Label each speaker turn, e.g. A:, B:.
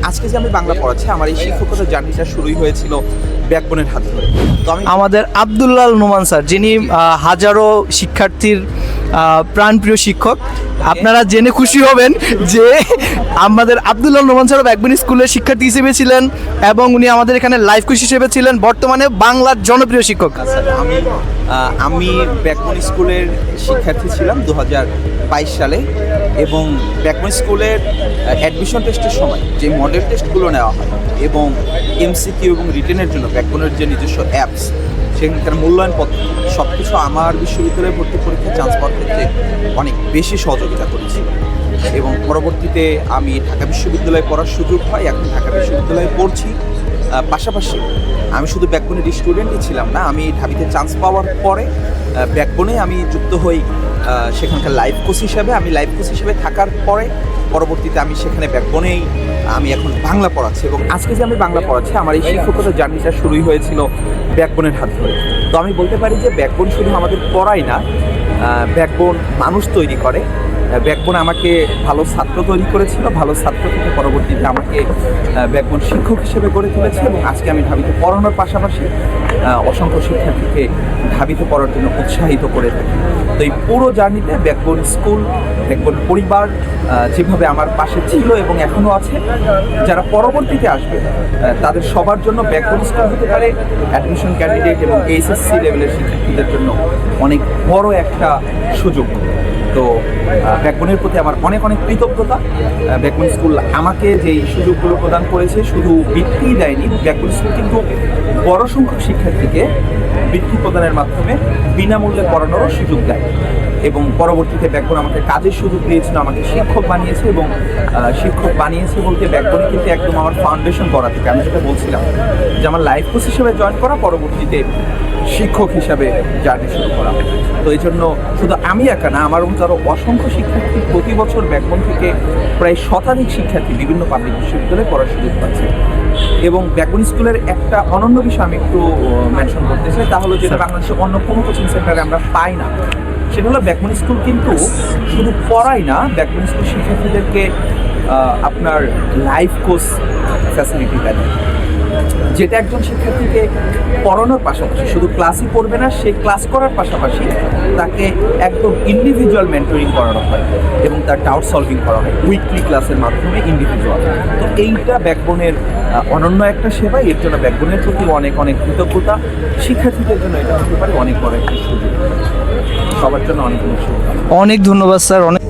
A: আজকে যে আমি বাংলা পড়াচ্ছি, আমার এই শিক্ষকতার জার্নিটা শুরুই হয়েছিল ব্যাকবোনের হাত ধরে। তো আমি
B: আমাদের আব্দুল্লাহ নোমান স্যার, যিনি হাজারো শিক্ষার্থীর প্রাণপ্রিয় শিক্ষক। আপনারা জেনে খুশি হবেন যে আমাদের আব্দুল্লাহ নোমান স্যার ব্যাকবোন স্কুলের শিক্ষার্থী হিসেবে ছিলেন এবং উনি আমাদের এখানে লাইফ কোচ হিসেবে ছিলেন। বর্তমানে বাংলার জনপ্রিয় শিক্ষক।
A: আমি ব্যাকবোন স্কুলের শিক্ষার্থী ছিলাম 2022 সালে, এবং ব্যাকবোন স্কুলের অ্যাডমিশন টেস্টের সময় যে মডেল টেস্টগুলো নেওয়া হয় এবং এমসিকিউ এবং রিটেনের জন্য ব্যাকবোনের যে নিজস্ব অ্যাপস, সেখানকার মূল্যায়ন পদ্ধতি সব কিছু আমার বিশ্ববিদ্যালয়ে ভর্তি পরীক্ষায় চান্স পাওয়ার ক্ষেত্রে অনেক বেশি সহযোগিতা করেছিল। এবং পরবর্তীতে আমি ঢাকা বিশ্ববিদ্যালয়ে পড়ার সুযোগ হয়, এখন ঢাকা বিশ্ববিদ্যালয়ে পড়ছি। পাশাপাশি আমি শুধু ব্যাকবোনের স্টুডেন্টই ছিলাম না, আমি ঢাবিতে চান্স পাওয়ার পরে ব্যাকবোনে আমি যুক্ত হই সেখানকার লাইফ কোচ হিসেবে। আমি লাইফ কোচ হিসেবে থাকার পরে পরবর্তীতে আমি সেখানে ব্যাকবোনেই আমি এখন বাংলা পড়াচ্ছি। এবং আজকে যে আমি বাংলা পড়াচ্ছি, আমার এই শিক্ষকতার জার্নিটা শুরুই হয়েছিল ব্যাকবোনের হাত ধরে। তো আমি বলতে পারি যে ব্যাকবোন শুধু আমাদের পড়াই না, ব্যাকবোন মানুষ তৈরি করে। ব্যাকবোন আমাকে ভালো ছাত্র তৈরি করেছিল, ভালো ছাত্র থেকে পরবর্তীতে আমাকে ব্যাকবোন শিক্ষক হিসেবে গড়ে তুলেছে। এবং আজকে আমি ঢাবিতে পড়ানোর পাশাপাশি অসংখ্য শিক্ষার্থীকে ঢাবিতে পড়ার জন্য উৎসাহিত করে থাকি। তো এই পুরো জার্নিতে ব্যাকবোন স্কুল, ব্যাকবোন পরিবার যেভাবে আমার পাশে ছিল এবং এখনও আছে, যারা পরবর্তীতে আসবে তাদের সবার জন্য ব্যাকবোন স্কুল হতে পারে অ্যাডমিশন ক্যান্ডিডেট এবং এইচএসসি লেভেলের শিক্ষার্থীদের জন্য অনেক বড় একটা সুযোগ। তো ব্যাকবোনের প্রতি আমার অনেক অনেক কৃতজ্ঞতা। ব্যাকবোন স্কুল আমাকে যেই সুযোগগুলো প্রদান করেছে, শুধু বৃত্তিই দেয়নি, ব্যাকবোন স্কুল কিন্তু বড় সংখ্যক শিক্ষার্থীকে বৃত্তি প্রদানের মাধ্যমে বিনামূল্যে পড়ানোরও সুযোগ দেয়। এবং পরবর্তীতে ব্যাকবোন আমাকে কাজের সুযোগ দিয়েছিল, আমাকে শিক্ষক বানিয়েছে। এবং শিক্ষক বানিয়েছে বলতে ব্যাকবোনে কিন্তু একদম আমার ফাউন্ডেশন করা থেকে, আমি যেটা বলছিলাম যে আমার লাইফ কোচ হিসেবে জয়েন করা, পরবর্তীতে শিক্ষক হিসাবে জার্নি শুরু করা। তো এই জন্য শুধু আমি একা না, আমার মতো আরও অসংখ্য শিক্ষার্থী প্রতি বছর ব্যাকবোন থেকে প্রায় শতাধিক শিক্ষার্থী বিভিন্ন পাবলিক বিশ্ববিদ্যালয়ে পড়ার সুযোগ পাচ্ছে। এবং ব্যাকবোন স্কুলের একটা অনন্য বিষয় আমি একটু মেনশন করতে চাই, তা হলো যেটা বাংলাদেশের অন্য কোনো কোচিং সেন্টারে আমরা পাই না। সেটা হলো ব্যাকবোন স্কুল কিন্তু শুধু পড়াই না, ব্যাকবোন স্কুল শিক্ষার্থীদেরকে আপনার লাইফ কোচ ফ্যাসিলিটি দেয়, যেটা একজন শিক্ষার্থীকে পড়ানোর পাশাপাশি শুধু ক্লাসই পড়বে না, সে ক্লাস করার পাশাপাশি তাকে একদম ইন্ডিভিজুয়াল মেন্টরিং করানো হয় এবং তার ডাউট সলভিং করা হয় উইকলি ক্লাসের মাধ্যমে ইন্ডিভিজুয়াল। তো এইটা ব্যাকবোনের অনন্য একটা সেবা। এর জন্য ব্যাকবোনের প্রতি অনেক অনেক কৃতজ্ঞতা। শিক্ষার্থীদের জন্য এটা হতে পারে অনেক বড় একটা সুযোগ। সবার জন্য অনেক অনেক শুভকামনা।
B: অনেক ধন্যবাদ স্যার। অনেক